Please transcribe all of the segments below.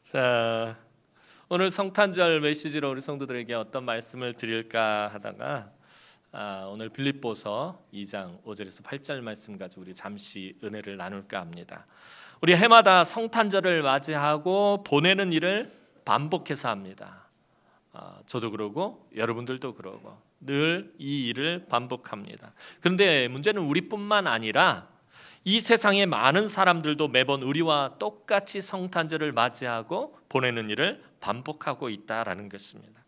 자, 오늘 성탄절 메시지로 우리 성도들에게 어떤 말씀을 드릴까 하다가 오늘 빌립보서 2장 5절에서 8절 말씀 가지고 우리 잠시 은혜를 나눌까 합니다. 우리 해마다 성탄절을 맞이하고 보내는 일을 반복해서 합니다. 저도 그러고 여러분들도 그러고 늘 이 일을 반복합니다. 그런데 문제는 우리뿐만 아니라 이 세상의 많은 사람들도 매번 우리와 똑같이 성탄절을 맞이하고 보내는 일을 반복하고 있다라는 것입니다.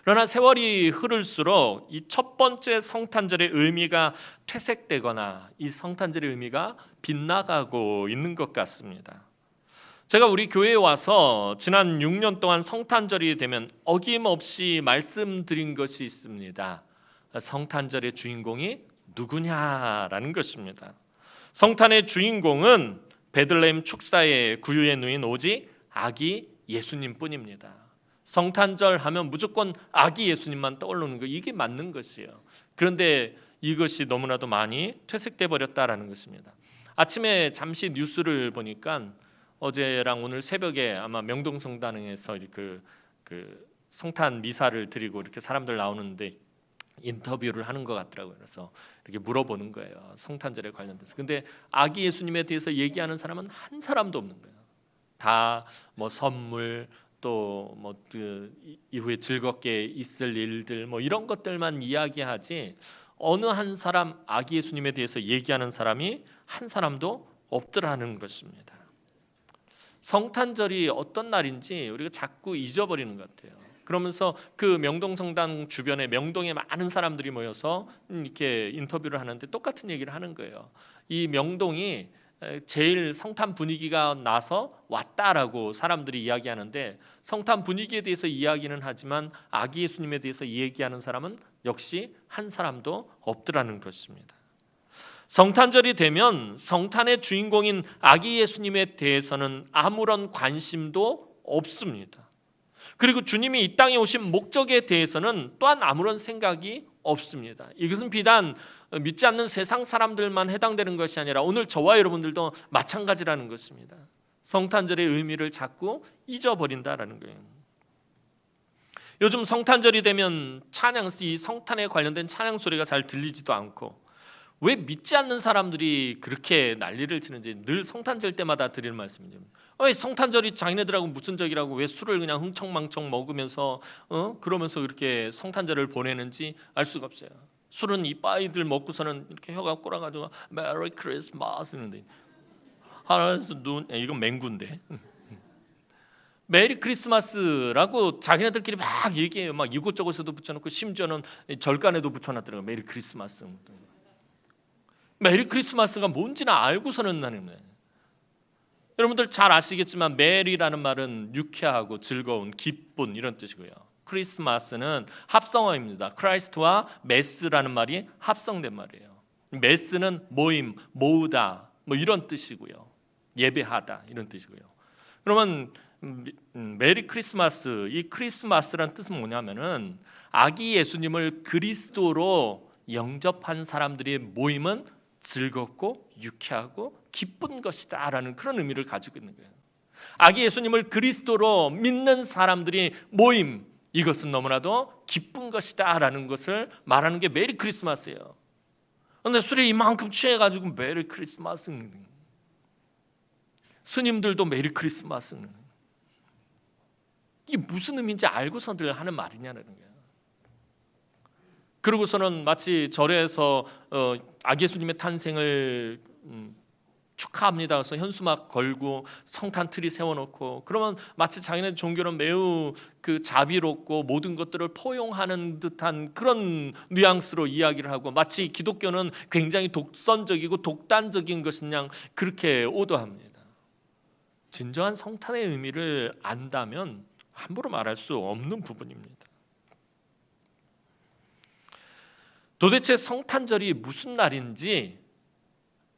그러나 세월이 흐를수록 이 첫 번째 성탄절의 의미가 퇴색되거나 이 성탄절의 의미가 빗나가고 있는 것 같습니다. 제가 우리 교회에 와서 지난 6년 동안 성탄절이 되면 어김없이 말씀드린 것이 있습니다. 성탄절의 주인공이 누구냐라는 것입니다. 성탄의 주인공은 베들레헴 축사의 구유에 누인 오직 아기 예수님뿐입니다. 성탄절 하면 무조건 아기 예수님만 떠오르는 거, 이게 맞는 것이에요. 그런데 이것이 너무나도 많이 퇴색돼 버렸다라는 것입니다. 아침에 잠시 뉴스를 보니까 어제랑 오늘 새벽에 아마 명동성당에서 그 성탄 미사를 드리고 이렇게 사람들 나오는데 인터뷰를 하는 것 같더라고요. 그래서 이렇게 물어보는 거예요. 성탄절에 관련돼서. 근데 아기 예수님에 대해서 얘기하는 사람은 한 사람도 없는 거예요. 다 뭐 선물 또 뭐 이후에 즐겁게 있을 일들 뭐 이런 것들만 이야기하지 어느 한 사람 아기 예수님에 대해서 얘기하는 사람이 한 사람도 없더라는 것입니다. 성탄절이 어떤 날인지 우리가 자꾸 잊어버리는 것 같아요. 그러면서 그 명동성당 주변에 명동에 많은 사람들이 모여서 이렇게 인터뷰를 하는데 똑같은 얘기를 하는 거예요. 이 명동이 제일 성탄 분위기가 나서 왔다라고 사람들이 이야기하는데 성탄 분위기에 대해서 이야기는 하지만 아기 예수님에 대해서 얘기하는 사람은 역시 한 사람도 없더라는 것입니다. 성탄절이 되면 성탄의 주인공인 아기 예수님에 대해서는 아무런 관심도 없습니다. 그리고 주님이 이 땅에 오신 목적에 대해서는 또한 아무런 생각이 없습니다. 이것은 비단 믿지 않는 세상 사람들만 해당되는 것이 아니라 오늘 저와 여러분들도 마찬가지라는 것입니다. 성탄절의 의미를 자꾸 잊어버린다라는 거예요. 요즘 성탄절이 되면 이 성탄에 관련된 찬양 소리가 잘 들리지도 않고 왜 믿지 않는 사람들이 그렇게 난리를 치는지 늘 성탄절 때마다 드리는 말씀입니다. 왜 성탄절이 자기네들하고 무슨 적이라고 왜 술을 그냥 흥청망청 먹으면서 그러면서 그렇게 성탄절을 보내는지 알 수가 없어요. 술은 이빠이들 먹고서는 이렇게 혀가 꼬라가지고 메리 크리스마스 하는데 하나에서 이건 맹구인데 메리 크리스마스라고 자기네들끼리 막 얘기해요. 막 이곳저곳에도 붙여놓고 심지어는 절간에도 붙여놨더라고요. 메리 크리스마스. 메리 크리스마스가 뭔지는 알고서는 하는 거예요. 여러분들 잘 아시겠지만 메리라는 말은 유쾌하고 즐거운, 기쁜 이런 뜻이고요. 크리스마스는 합성어입니다. 크라이스트와 메스라는 말이 합성된 말이에요. 메스는 모임, 모으다 뭐 이런 뜻이고요. 예배하다 이런 뜻이고요. 그러면 메리 크리스마스, 이 크리스마스란 뜻은 뭐냐면은 아기 예수님을 그리스도로 영접한 사람들의 모임은 즐겁고 유쾌하고 기쁜 것이다라는 그런 의미를 가지고 있는 거예요. 아기 예수님을 그리스도로 믿는 사람들이 모임, 이것은 너무나도 기쁜 것이다라는 것을 말하는 게 메리 크리스마스예요. 그런데 술에 이만큼 취해가지고 메리 크리스마스, 스님들도 메리 크리스마스, 이게 무슨 의미인지 알고서들 하는 말이냐는 거예요. 그러고서는 마치 절에서 아기 예수님의 탄생을 축하합니다. 그래서 현수막 걸고 성탄 트리 세워놓고 그러면 마치 자기네 종교는 매우 자비롭고 모든 것들을 포용하는 듯한 그런 뉘앙스로 이야기를 하고 마치 기독교는 굉장히 독선적이고 독단적인 것인 양 그렇게 오도합니다. 진정한 성탄의 의미를 안다면 함부로 말할 수 없는 부분입니다. 도대체 성탄절이 무슨 날인지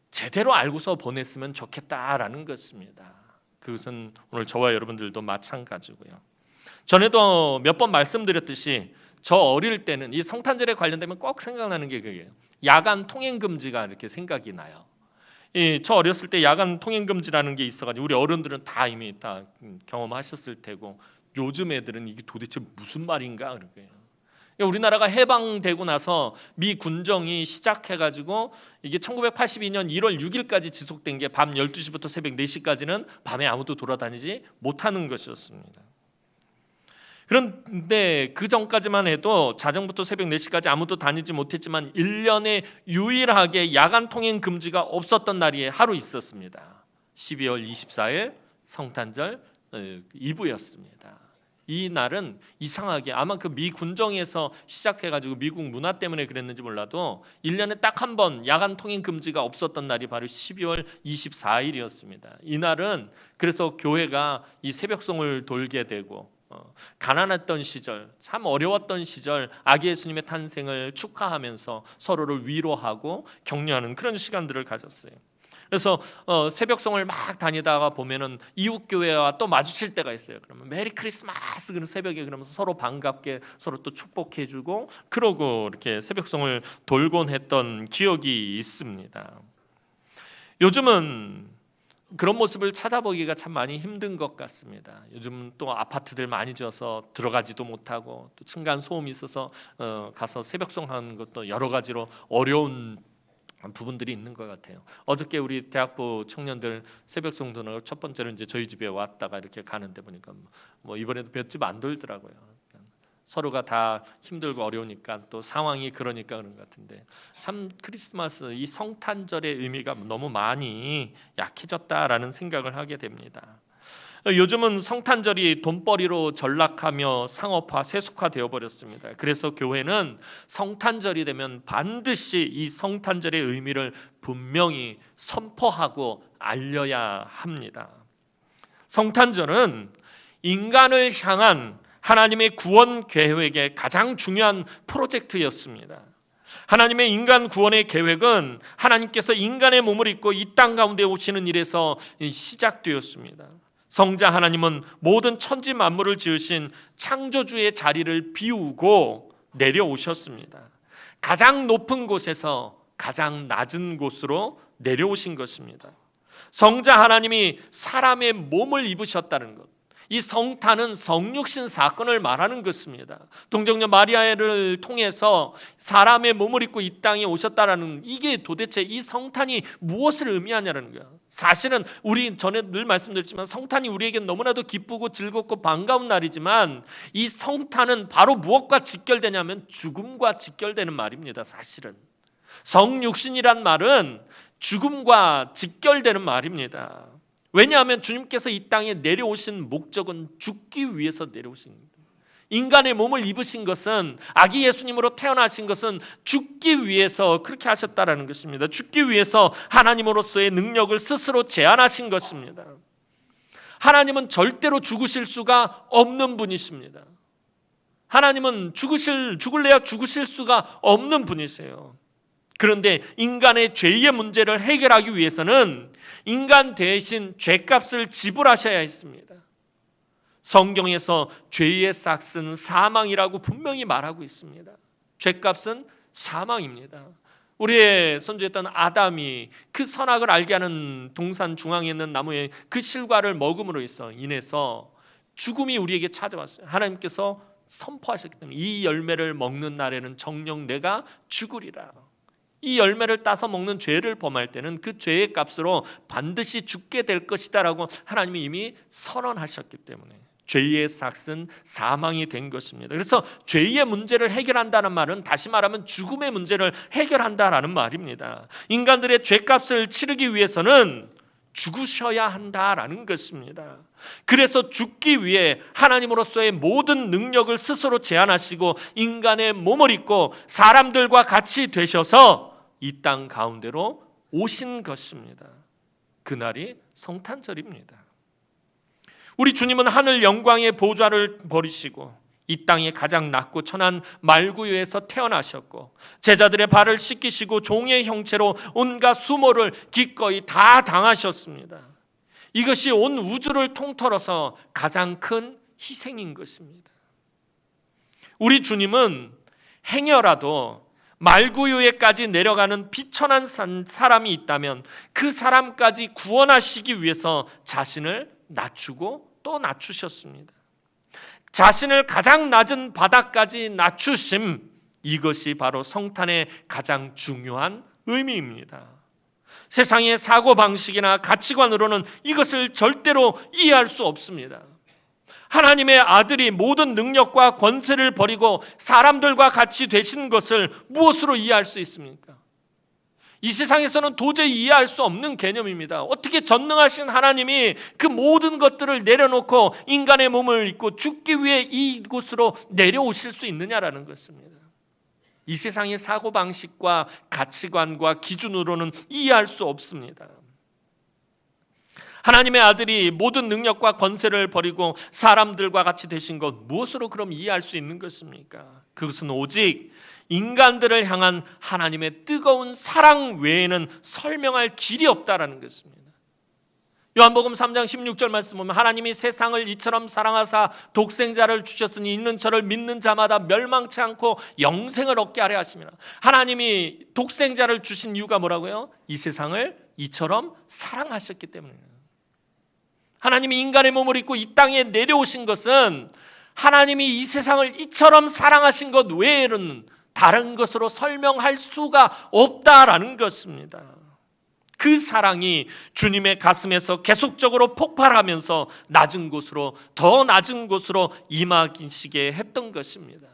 제대로 알고서 보냈으면 좋겠다라는 것입니다. 그것은 오늘 저와 여러분들도 마찬가지고요. 전에도 몇 번 말씀드렸듯이 저 어릴 때는 이 성탄절에 관련되면 꼭 생각나는 게 그게요. 야간 통행 금지가 이렇게 생각이 나요. 저 어렸을 때 야간 통행 금지라는 게 있어가지고 우리 어른들은 다 이미 다 경험하셨을 테고 요즘 애들은 이게 도대체 무슨 말인가 그런 거예요. 우리나라가 해방되고 나서 미 군정이 시작해가지고 이게 1982년 1월 6일까지 지속된 게 밤 12시부터 새벽 4시까지는 밤에 아무도 돌아다니지 못하는 것이었습니다. 그런데 그 전까지만 해도 자정부터 새벽 4시까지 아무도 다니지 못했지만 1년에 유일하게 야간 통행 금지가 없었던 날이 하루 있었습니다. 12월 24일 성탄절 이브였습니다. 이 날은 이상하게 아마 그 미 군정에서 시작해가지고 미국 문화 때문에 그랬는지 몰라도 1년에 딱 한 번 야간 통행 금지가 없었던 날이 바로 12월 24일이었습니다. 이 날은 그래서 교회가 이 새벽송을 돌게 되고 가난했던 시절, 참 어려웠던 시절 아기 예수님의 탄생을 축하하면서 서로를 위로하고 격려하는 그런 시간들을 가졌어요. 그래서 새벽송을 막 다니다가 보면은 이웃 교회와 또 마주칠 때가 있어요. 그러면 메리 크리스마스 그런 새벽에 그러면서 서로 반갑게 서로 또 축복해주고 그러고 이렇게 새벽송을 돌곤 했던 기억이 있습니다. 요즘은 그런 모습을 찾아보기가 참 많이 힘든 것 같습니다. 요즘 또 아파트들 많이 지어서 들어가지도 못하고 또 층간 소음이 있어서 가서 새벽송 하는 것도 여러 가지로 어려운 부분들이 있는 것 같아요. 어저께 우리 대학부 청년들 새벽송 도는 첫 번째로 이제 저희 집에 왔다가 이렇게 가는데 보니까 뭐 이번에도 몇 집 안 돌더라고요. 서로가 다 힘들고 어려우니까 또 상황이 그러니까 그런 것 같은데 참 크리스마스 이 성탄절의 의미가 너무 많이 약해졌다라는 생각을 하게 됩니다. 요즘은 성탄절이 돈벌이로 전락하며 상업화, 세속화되어 버렸습니다. 그래서 교회는 성탄절이 되면 반드시 이 성탄절의 의미를 분명히 선포하고 알려야 합니다. 성탄절은 인간을 향한 하나님의 구원 계획의 가장 중요한 프로젝트였습니다. 하나님의 인간 구원의 계획은 하나님께서 인간의 몸을 입고 이 땅 가운데 오시는 일에서 시작되었습니다. 성자 하나님은 모든 천지 만물을 지으신 창조주의 자리를 비우고 내려오셨습니다. 가장 높은 곳에서 가장 낮은 곳으로 내려오신 것입니다. 성자 하나님이 사람의 몸을 입으셨다는 것, 이 성탄은 성육신 사건을 말하는 것입니다. 동정녀 마리아를 통해서 사람의 몸을 입고 이 땅에 오셨다라는 이게 도대체 이 성탄이 무엇을 의미하냐는 거야. 사실은 우리 전에 늘 말씀드렸지만 성탄이 우리에겐 너무나도 기쁘고 즐겁고 반가운 날이지만 이 성탄은 바로 무엇과 직결되냐면 죽음과 직결되는 말입니다. 사실은 성육신이란 말은 죽음과 직결되는 말입니다. 왜냐하면 주님께서 이 땅에 내려오신 목적은 죽기 위해서 내려오신 겁니다. 인간의 몸을 입으신 것은 아기 예수님으로 태어나신 것은 죽기 위해서 그렇게 하셨다라는 것입니다. 죽기 위해서 하나님으로서의 능력을 스스로 제한하신 것입니다. 하나님은 절대로 죽으실 수가 없는 분이십니다. 하나님은 죽을래야 죽으실 수가 없는 분이세요. 그런데 인간의 죄의 문제를 해결하기 위해서는 인간 대신 죄값을 지불하셔야 했습니다. 성경에서 죄의 삭은 사망이라고 분명히 말하고 있습니다. 죄값은 사망입니다. 우리의 선조였던 아담이 그 선악을 알게 하는 동산 중앙에 있는 나무의 그 실과를 먹음으로 인해서 죽음이 우리에게 찾아왔어요. 하나님께서 선포하셨기 때문에 이 열매를 먹는 날에는 정녕 내가 죽으리라. 이 열매를 따서 먹는 죄를 범할 때는 그 죄의 값으로 반드시 죽게 될 것이다 라고 하나님이 이미 선언하셨기 때문에 죄의 삭은 사망이 된 것입니다. 그래서 죄의 문제를 해결한다는 말은 다시 말하면 죽음의 문제를 해결한다라는 말입니다. 인간들의 죄값을 치르기 위해서는 죽으셔야 한다라는 것입니다. 그래서 죽기 위해 하나님으로서의 모든 능력을 스스로 제한하시고 인간의 몸을 입고 사람들과 같이 되셔서 이 땅 가운데로 오신 것입니다. 그날이 성탄절입니다. 우리 주님은 하늘 영광의 보좌를 버리시고 이 땅에 가장 낮고 천한 말구유에서 태어나셨고 제자들의 발을 씻기시고 종의 형체로 온갖 수모를 기꺼이 다 당하셨습니다. 이것이 온 우주를 통틀어서 가장 큰 희생인 것입니다. 우리 주님은 행여라도 말구유에까지 내려가는 비천한 사람이 있다면 그 사람까지 구원하시기 위해서 자신을 낮추고 또 낮추셨습니다. 자신을 가장 낮은 바닥까지 낮추심, 이것이 바로 성탄의 가장 중요한 의미입니다. 세상의 사고방식이나 가치관으로는 이것을 절대로 이해할 수 없습니다. 하나님의 아들이 모든 능력과 권세를 버리고 사람들과 같이 되신 것을 무엇으로 이해할 수 있습니까? 이 세상에서는 도저히 이해할 수 없는 개념입니다. 어떻게 전능하신 하나님이 그 모든 것들을 내려놓고 인간의 몸을 입고 죽기 위해 이곳으로 내려오실 수 있느냐라는 것입니다. 이 세상의 사고방식과 가치관과 기준으로는 이해할 수 없습니다. 하나님의 아들이 모든 능력과 권세를 버리고 사람들과 같이 되신 것, 무엇으로 그럼 이해할 수 있는 것입니까? 그것은 오직 인간들을 향한 하나님의 뜨거운 사랑 외에는 설명할 길이 없다라는 것입니다. 요한복음 3장 16절 말씀 보면 하나님이 세상을 이처럼 사랑하사 독생자를 주셨으니 있는 저를 믿는 자마다 멸망치 않고 영생을 얻게 하려 하심이라. 하나님이 독생자를 주신 이유가 뭐라고요? 이 세상을 이처럼 사랑하셨기 때문이에요. 하나님이 인간의 몸을 입고 이 땅에 내려오신 것은 하나님이 이 세상을 이처럼 사랑하신 것 외에는 다른 것으로 설명할 수가 없다라는 것입니다. 그 사랑이 주님의 가슴에서 계속적으로 폭발하면서 낮은 곳으로 더 낮은 곳으로 임하시게 했던 것입니다.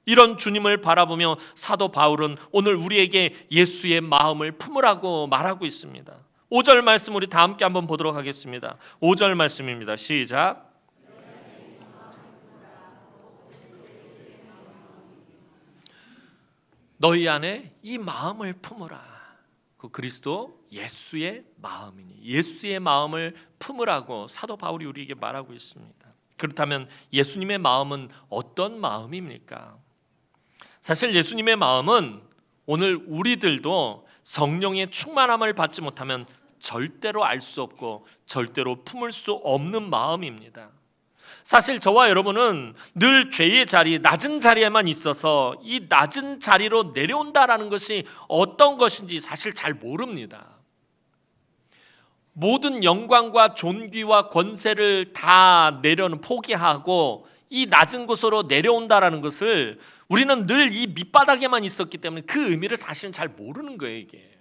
이런 주님을 바라보며 사도 바울은 오늘 우리에게 예수의 마음을 품으라고 말하고 있습니다. 5절 말씀 우리 다 함께 한번 보도록 하겠습니다. 5절 말씀입니다. 시작. 너희 안에 이 마음을 품으라. 그 그리스도 예수의 마음이니 예수의 마음을 품으라고 사도 바울이 우리에게 말하고 있습니다. 그렇다면 예수님의 마음은 어떤 마음입니까? 사실 예수님의 마음은 오늘 우리들도 성령의 충만함을 받지 못하면 절대로 알 수 없고 절대로 품을 수 없는 마음입니다. 사실 저와 여러분은 늘 죄의 자리, 낮은 자리에만 있어서 이 낮은 자리로 내려온다라는 것이 어떤 것인지 사실 잘 모릅니다. 모든 영광과 존귀와 권세를 다 포기하고 이 낮은 곳으로 내려온다라는 것을 우리는 늘 이 밑바닥에만 있었기 때문에 그 의미를 사실은 잘 모르는 거예요. 이게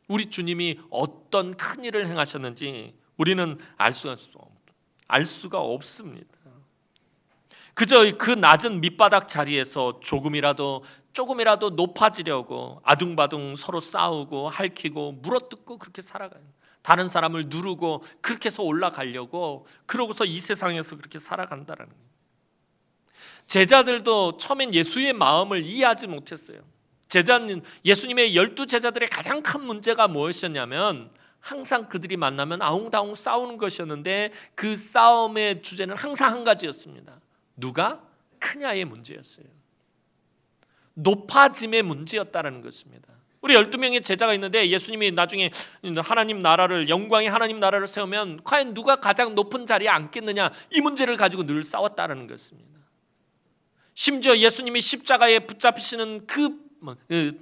우리 주님이 어떤 큰 일을 행하셨는지 우리는 알 수가 없습니다. 그저 그 낮은 밑바닥 자리에서 조금이라도 높아지려고 아둥바둥 서로 싸우고 핥히고 물어뜯고 그렇게 살아가요. 다른 사람을 누르고 그렇게 해서 올라가려고, 그러고서 이 세상에서 그렇게 살아간다라는 거예요. 제자들도 처음엔 예수의 마음을 이해하지 못했어요. 예수님의 12제자들의 가장 큰 문제가 무엇이었냐면 항상 그들이 만나면 아웅다웅 싸우는 것이었는데 그 싸움의 주제는 항상 한 가지였습니다. 누가 크냐의 문제였어요. 높아짐의 문제였다는 것입니다. 우리 12명의 제자가 있는데 예수님이 나중에 하나님 나라를, 영광의 하나님 나라를 세우면 과연 누가 가장 높은 자리에 앉겠느냐, 이 문제를 가지고 늘 싸웠다는 것입니다. 심지어 예수님이 십자가에 붙잡히시는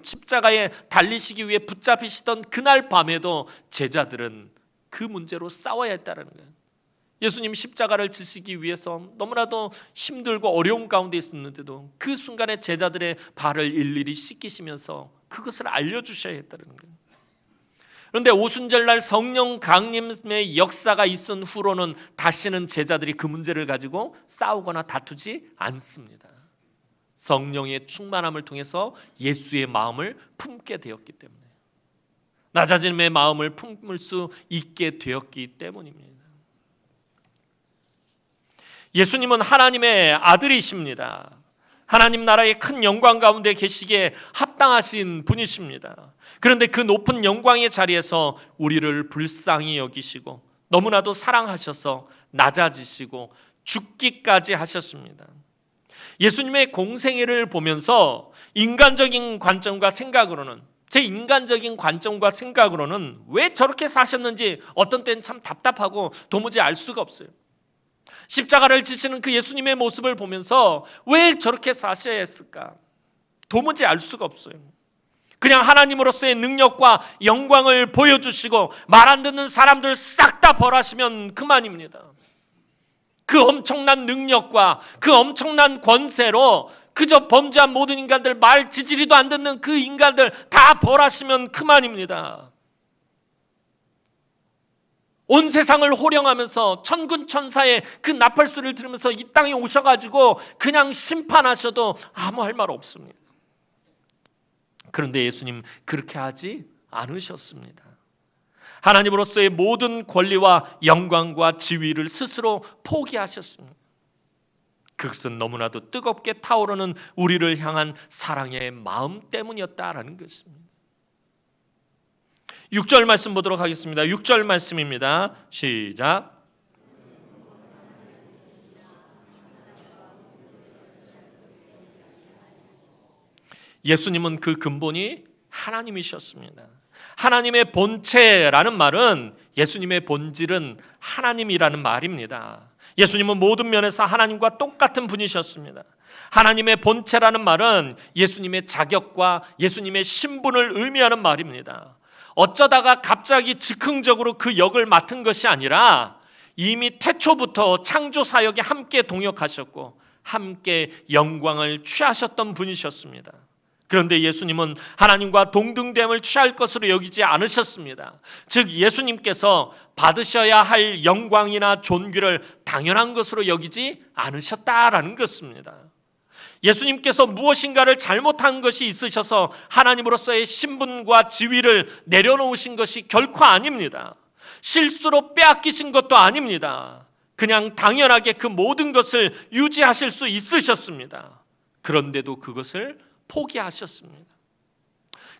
십자가에 달리시기 위해 붙잡히시던 그날 밤에도 제자들은 그 문제로 싸워야 했다는 거예요. 예수님 십자가를 지시기 위해서 너무나도 힘들고 어려운 가운데 있었는데도 그 순간에 제자들의 발을 일일이 씻기시면서 그것을 알려주셔야 했다는 거예요. 그런데 오순절날 성령 강림의 역사가 있은 후로는 다시는 제자들이 그 문제를 가지고 싸우거나 다투지 않습니다. 성령의 충만함을 통해서 예수의 마음을 품게 되었기 때문에, 낮아짐의 마음을 품을 수 있게 되었기 때문입니다. 예수님은 하나님의 아들이십니다. 하나님 나라의 큰 영광 가운데 계시기에 합당하신 분이십니다. 그런데 그 높은 영광의 자리에서 우리를 불쌍히 여기시고 너무나도 사랑하셔서 낮아지시고 죽기까지 하셨습니다. 예수님의 공생애를 보면서 인간적인 관점과 생각으로는, 제 인간적인 관점과 생각으로는 왜 저렇게 사셨는지 어떤 때는 참 답답하고 도무지 알 수가 없어요. 십자가를 지시는 그 예수님의 모습을 보면서 왜 저렇게 사셔야 했을까? 도무지 알 수가 없어요. 그냥 하나님으로서의 능력과 영광을 보여주시고 말 안 듣는 사람들 싹 다 벌하시면 그만입니다. 그 엄청난 능력과 그 엄청난 권세로 그저 범죄한 모든 인간들, 말 지지리도 안 듣는 그 인간들 다 벌하시면 그만입니다. 온 세상을 호령하면서 천군천사의 그 나팔 소리를 들으면서 이 땅에 오셔가지고 그냥 심판하셔도 아무 할 말 없습니다. 그런데 예수님 그렇게 하지 않으셨습니다. 하나님으로서의 모든 권리와 영광과 지위를 스스로 포기하셨습니다. 그것은 너무나도 뜨겁게 타오르는 우리를 향한 사랑의 마음 때문이었다라는 것입니다. 6절 말씀 보도록 하겠습니다. 6절 말씀입니다. 시작. 예수님은 그 근본이 하나님이셨습니다. 하나님의 본체라는 말은 예수님의 본질은 하나님이라는 말입니다. 예수님은 모든 면에서 하나님과 똑같은 분이셨습니다. 하나님의 본체라는 말은 예수님의 자격과 예수님의 신분을 의미하는 말입니다. 어쩌다가 갑자기 즉흥적으로 그 역을 맡은 것이 아니라 이미 태초부터 창조 사역에 함께 동역하셨고 함께 영광을 취하셨던 분이셨습니다. 그런데 예수님은 하나님과 동등됨을 취할 것으로 여기지 않으셨습니다. 즉 예수님께서 받으셔야 할 영광이나 존귀를 당연한 것으로 여기지 않으셨다라는 것입니다. 예수님께서 무엇인가를 잘못한 것이 있으셔서 하나님으로서의 신분과 지위를 내려놓으신 것이 결코 아닙니다. 실수로 빼앗기신 것도 아닙니다. 그냥 당연하게 그 모든 것을 유지하실 수 있으셨습니다. 그런데도 그것을 포기하셨습니다.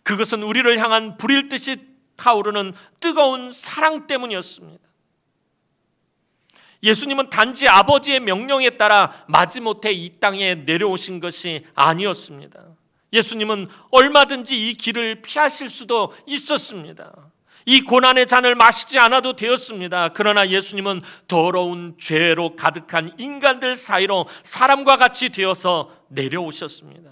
그것은 우리를 향한 불일 듯이 타오르는 뜨거운 사랑 때문이었습니다. 예수님은 단지 아버지의 명령에 따라 마지못해 이 땅에 내려오신 것이 아니었습니다. 예수님은 얼마든지 이 길을 피하실 수도 있었습니다. 이 고난의 잔을 마시지 않아도 되었습니다. 그러나 예수님은 더러운 죄로 가득한 인간들 사이로 사람과 같이 되어서 내려오셨습니다.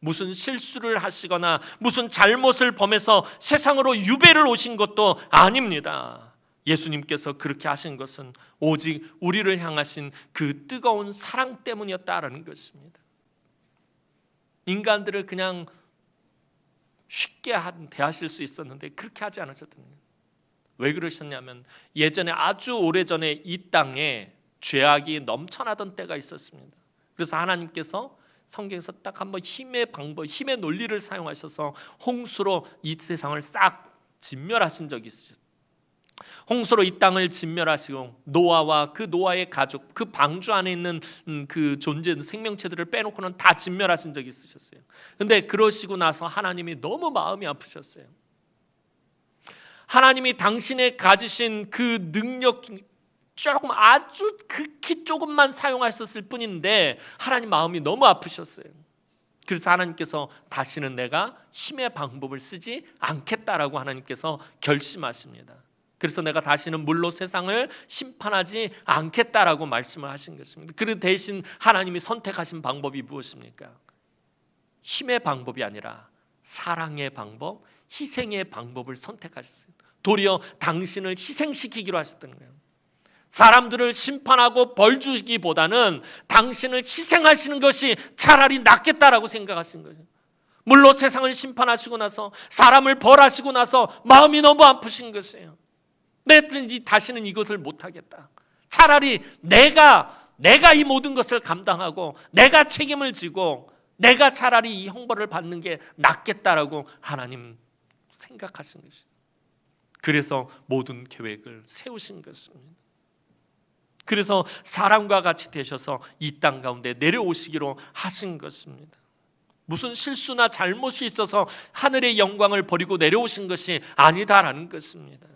무슨 실수를 하시거나 무슨 잘못을 범해서 세상으로 유배를 오신 것도 아닙니다. 예수님께서 그렇게 하신 것은 오직 우리를 향하신 그 뜨거운 사랑 때문이었다라는 것입니다. 인간들을 그냥 쉽게 대하실 수 있었는데 그렇게 하지 않으셨던 거예요. 왜 그러셨냐면 예전에 아주 오래전에 이 땅에 죄악이 넘쳐나던 때가 있었습니다. 그래서 하나님께서 성경에서 딱 한번 힘의 논리를 사용하셔서 홍수로 이 세상을 싹 진멸하신 적이 있으셨어요. 홍수로 이 땅을 진멸하시고 노아와 그 노아의 가족, 그 방주 안에 있는 그 존재 생명체들을 빼놓고는 다 진멸하신 적이 있으셨어요. 근데 그러시고 나서 하나님이 너무 마음이 아프셨어요. 하나님이 당신의 가지신 그 능력 조금 아주 극히 조금만 사용하셨을 뿐인데 하나님 마음이 너무 아프셨어요. 그래서 하나님께서 다시는 내가 힘의 방법을 쓰지 않겠다라고 하나님께서 결심하십니다. 그래서 내가 다시는 물로 세상을 심판하지 않겠다라고 말씀을 하신 것입니다. 그 대신 하나님이 선택하신 방법이 무엇입니까? 힘의 방법이 아니라 사랑의 방법, 희생의 방법을 선택하셨어요. 도리어 당신을 희생시키기로 하셨던 거예요. 사람들을 심판하고 벌 주기보다는 당신을 희생하시는 것이 차라리 낫겠다라고 생각하신 거죠. 물론 세상을 심판하시고 나서 사람을 벌하시고 나서 마음이 너무 아프신 것이에요. 다시는 이것을 못하겠다. 차라리 내가 이 모든 것을 감당하고 내가 책임을 지고 내가 차라리 이 형벌을 받는 게 낫겠다라고 하나님 생각하신 것이에요. 그래서 모든 계획을 세우신 것입니다. 그래서 사람과 같이 되셔서 이 땅 가운데 내려오시기로 하신 것입니다. 무슨 실수나 잘못이 있어서 하늘의 영광을 버리고 내려오신 것이 아니다라는 것입니다.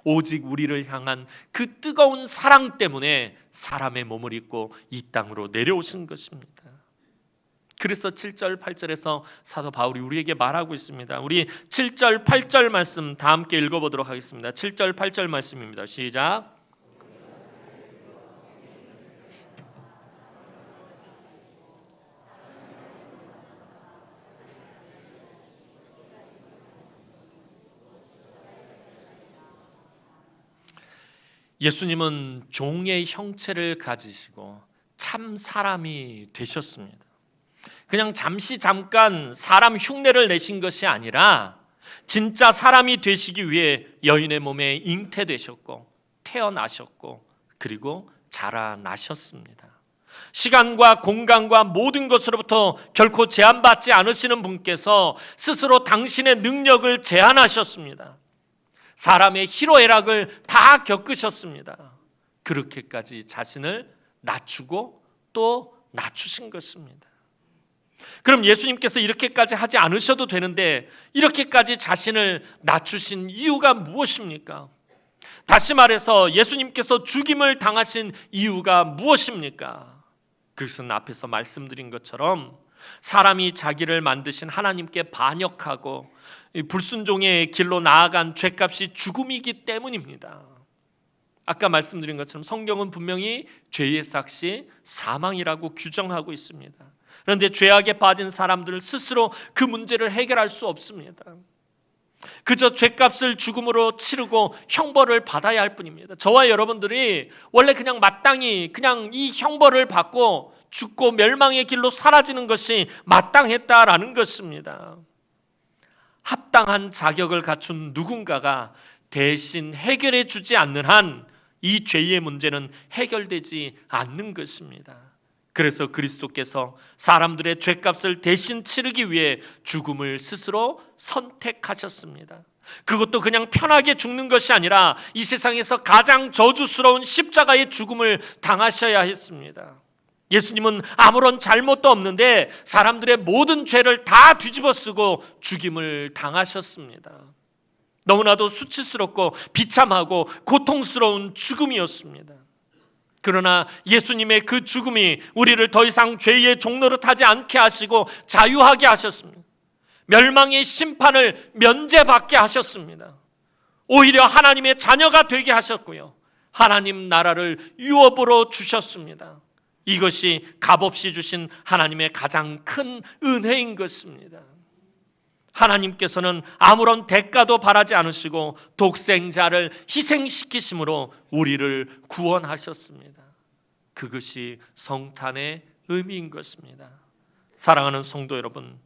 오직 우리를 향한 그 뜨거운 사랑 때문에 사람의 몸을 입고 이 땅으로 내려오신 것입니다. 그래서 7절 8절에서 사도 바울이 우리에게 말하고 있습니다. 우리 7절 8절 말씀 다 함께 읽어보도록 하겠습니다. 7절 8절 말씀입니다. 시작. 예수님은 종의 형체를 가지시고 참 사람이 되셨습니다. 그냥 잠깐 사람 흉내를 내신 것이 아니라 진짜 사람이 되시기 위해 여인의 몸에 잉태되셨고 태어나셨고 그리고 자라나셨습니다. 시간과 공간과 모든 것으로부터 결코 제한받지 않으시는 분께서 스스로 당신의 능력을 제한하셨습니다. 사람의 희로애락을 다 겪으셨습니다. 그렇게까지 자신을 낮추고 또 낮추신 것입니다. 그럼 예수님께서 이렇게까지 하지 않으셔도 되는데 이렇게까지 자신을 낮추신 이유가 무엇입니까? 다시 말해서 예수님께서 죽임을 당하신 이유가 무엇입니까? 그것은 앞에서 말씀드린 것처럼 사람이 자기를 만드신 하나님께 반역하고 불순종의 길로 나아간 죄값이 죽음이기 때문입니다. 아까 말씀드린 것처럼 성경은 분명히 죄의 삭시 사망이라고 규정하고 있습니다. 그런데 죄악에 빠진 사람들은 스스로 그 문제를 해결할 수 없습니다. 그저 죄값을 죽음으로 치르고 형벌을 받아야 할 뿐입니다. 저와 여러분들이 원래 그냥 마땅히 그냥 이 형벌을 받고 죽고 멸망의 길로 사라지는 것이 마땅했다라는 것입니다. 합당한 자격을 갖춘 누군가가 대신 해결해 주지 않는 한 이 죄의 문제는 해결되지 않는 것입니다. 그래서 그리스도께서 사람들의 죄값을 대신 치르기 위해 죽음을 스스로 선택하셨습니다. 그것도 그냥 편하게 죽는 것이 아니라 이 세상에서 가장 저주스러운 십자가의 죽음을 당하셔야 했습니다. 예수님은 아무런 잘못도 없는데 사람들의 모든 죄를 다 뒤집어 쓰고 죽임을 당하셨습니다. 너무나도 수치스럽고 비참하고 고통스러운 죽음이었습니다. 그러나 예수님의 그 죽음이 우리를 더 이상 죄의 종노릇하지 않게 하시고 자유하게 하셨습니다. 멸망의 심판을 면제받게 하셨습니다. 오히려 하나님의 자녀가 되게 하셨고요. 하나님 나라를 유업으로 주셨습니다. 이것이 값없이 주신 하나님의 가장 큰 은혜인 것입니다. 하나님께서는 아무런 대가도 바라지 않으시고 독생자를 희생시키심으로 우리를 구원하셨습니다. 그것이 성탄의 의미인 것입니다. 사랑하는 성도 여러분,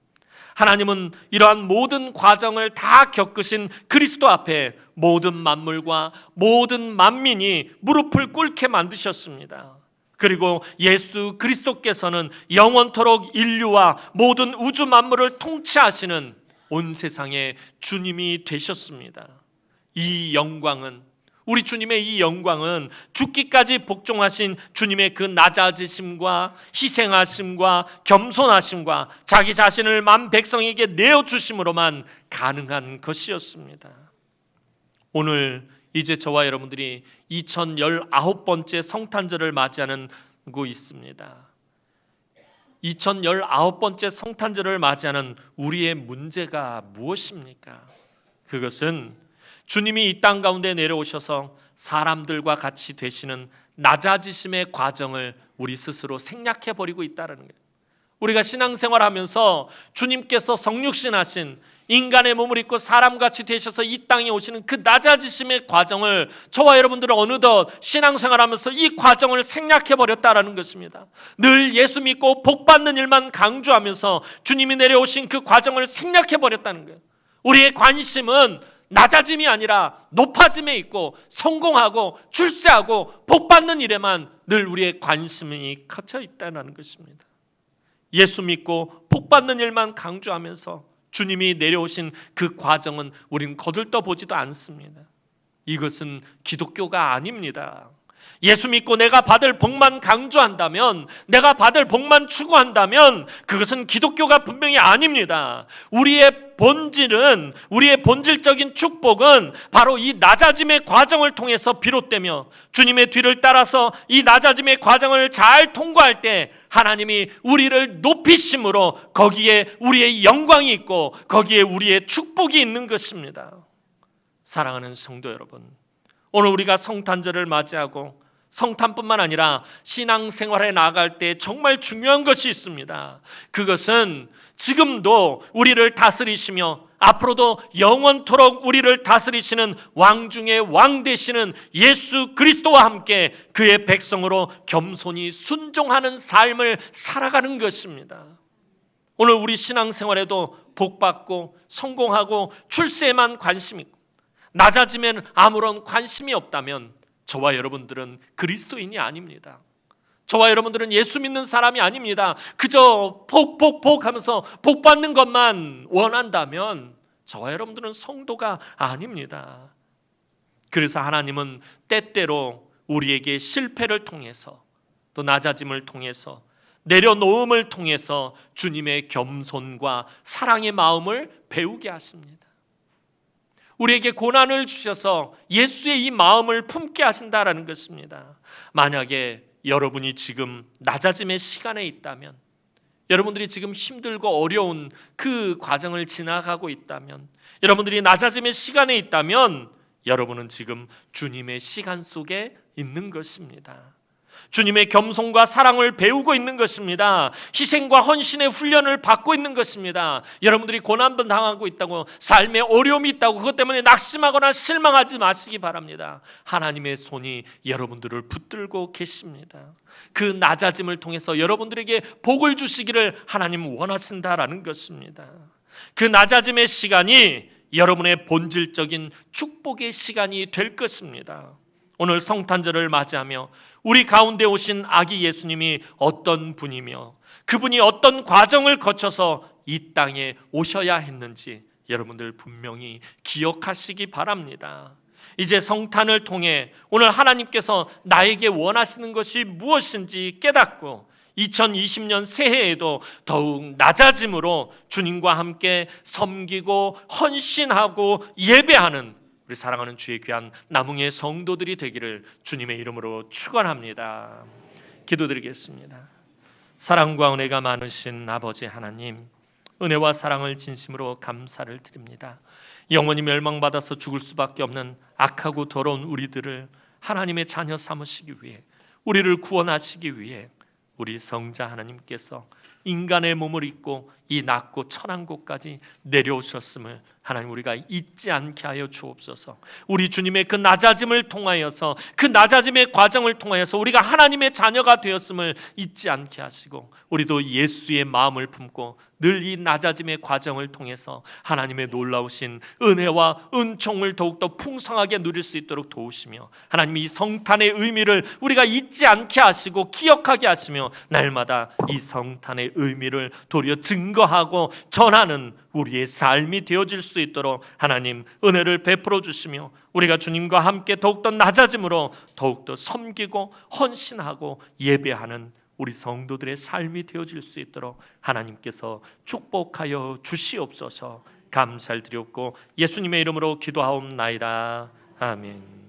하나님은 이러한 모든 과정을 다 겪으신 그리스도 앞에 모든 만물과 모든 만민이 무릎을 꿇게 만드셨습니다. 그리고 예수 그리스도께서는 영원토록 인류와 모든 우주 만물을 통치하시는 온 세상의 주님이 되셨습니다. 이 영광은, 우리 주님의 이 영광은 죽기까지 복종하신 주님의 그 낮아지심과 희생하심과 겸손하심과 자기 자신을 만 백성에게 내어주심으로만 가능한 것이었습니다. 오늘 이제 저와 여러분들이 2019번째 성탄절을 맞이하는 고 있습니다. 2019번째 성탄절을 맞이하는 우리의 문제가 무엇입니까? 그것은 주님이 이 땅 가운데 내려오셔서 사람들과 같이 되시는 낮아지심의 과정을 우리 스스로 생략해버리고 있다는 거예요. 우리가 신앙생활하면서 주님께서 성육신하신 인간의 몸을 입고 사람같이 되셔서 이 땅에 오시는 그 낮아지심의 과정을 저와 여러분들은 어느덧 신앙생활하면서 이 과정을 생략해버렸다라는 것입니다. 늘 예수 믿고 복받는 일만 강조하면서 주님이 내려오신 그 과정을 생략해버렸다는 거예요. 우리의 관심은 낮아짐이 아니라 높아짐에 있고 성공하고 출세하고 복받는 일에만 늘 우리의 관심이 갇혀 있다는 것입니다. 예수 믿고 복받는 일만 강조하면서 주님이 내려오신 그 과정은 우리는 거들떠보지도 않습니다. 이것은 기독교가 아닙니다. 예수 믿고 내가 받을 복만 강조한다면, 내가 받을 복만 추구한다면 그것은 기독교가 분명히 아닙니다. 우리의 본질은, 우리의 본질적인 축복은 바로 이 낮아짐의 과정을 통해서 비롯되며 주님의 뒤를 따라서 이 낮아짐의 과정을 잘 통과할 때 하나님이 우리를 높이심으로 거기에 우리의 영광이 있고 거기에 우리의 축복이 있는 것입니다. 사랑하는 성도 여러분, 오늘 우리가 성탄절을 맞이하고 성탄뿐만 아니라 신앙생활에 나아갈 때 정말 중요한 것이 있습니다. 그것은 지금도 우리를 다스리시며 앞으로도 영원토록 우리를 다스리시는 왕 중의 왕 되시는 예수 그리스도와 함께 그의 백성으로 겸손히 순종하는 삶을 살아가는 것입니다. 오늘 우리 신앙생활에도 복받고 성공하고 출세에만 관심 있고 낮아지면 아무런 관심이 없다면 저와 여러분들은 그리스도인이 아닙니다. 저와 여러분들은 예수 믿는 사람이 아닙니다. 그저 복 하면서 복 받는 것만 원한다면 저와 여러분들은 성도가 아닙니다. 그래서 하나님은 때때로 우리에게 실패를 통해서 또 낮아짐을 통해서 내려놓음을 통해서 주님의 겸손과 사랑의 마음을 배우게 하십니다. 우리에게 고난을 주셔서 예수의 이 마음을 품게 하신다라는 것입니다. 만약에 여러분이 지금 낮아짐의 시간에 있다면, 여러분들이 지금 힘들고 어려운 그 과정을 지나가고 있다면, 여러분들이 낮아짐의 시간에 있다면 여러분은 지금 주님의 시간 속에 있는 것입니다. 주님의 겸손과 사랑을 배우고 있는 것입니다. 희생과 헌신의 훈련을 받고 있는 것입니다. 여러분들이 고난을 당하고 있다고, 삶에 어려움이 있다고 그것 때문에 낙심하거나 실망하지 마시기 바랍니다. 하나님의 손이 여러분들을 붙들고 계십니다. 그 낮아짐을 통해서 여러분들에게 복을 주시기를 하나님 원하신다라는 것입니다. 그 낮아짐의 시간이 여러분의 본질적인 축복의 시간이 될 것입니다. 오늘 성탄절을 맞이하며 우리 가운데 오신 아기 예수님이 어떤 분이며 그분이 어떤 과정을 거쳐서 이 땅에 오셔야 했는지 여러분들 분명히 기억하시기 바랍니다. 이제 성탄을 통해 오늘 하나님께서 나에게 원하시는 것이 무엇인지 깨닫고 2020년 새해에도 더욱 낮아짐으로 주님과 함께 섬기고 헌신하고 예배하는 우리 사랑하는 주의 귀한 남흥의 성도들이 되기를 주님의 이름으로 축원합니다. 기도드리겠습니다. 사랑과 은혜가 많으신 아버지 하나님, 은혜와 사랑을 진심으로 감사를 드립니다. 영원히 멸망받아서 죽을 수밖에 없는 악하고 더러운 우리들을 하나님의 자녀 삼으시기 위해, 우리를 구원하시기 위해 우리 성자 하나님께서 인간의 몸을 입고 이 낮고 천한 곳까지 내려오셨음을 하나님 우리가 잊지 않게 하여 주옵소서. 우리 주님의 그 낮아짐을 통하여서, 그 낮아짐의 과정을 통하여서 우리가 하나님의 자녀가 되었음을 잊지 않게 하시고, 우리도 예수의 마음을 품고 늘 이 낮아짐의 과정을 통해서 하나님의 놀라우신 은혜와 은총을 더욱더 풍성하게 누릴 수 있도록 도우시며, 하나님 이 성탄의 의미를 우리가 잊지 않게 하시고 기억하게 하시며, 날마다 이 성탄의 의미를 도리어 증거하고 전하는 우리의 삶이 되어질 수 있도록 하나님 은혜를 베풀어 주시며, 우리가 주님과 함께 더욱더 낮아짐으로 더욱더 섬기고 헌신하고 예배하는 우리 성도들의 삶이 되어질 수 있도록 하나님께서 축복하여 주시옵소서. 감사를 드렸고 예수님의 이름으로 기도하옵나이다. 아멘.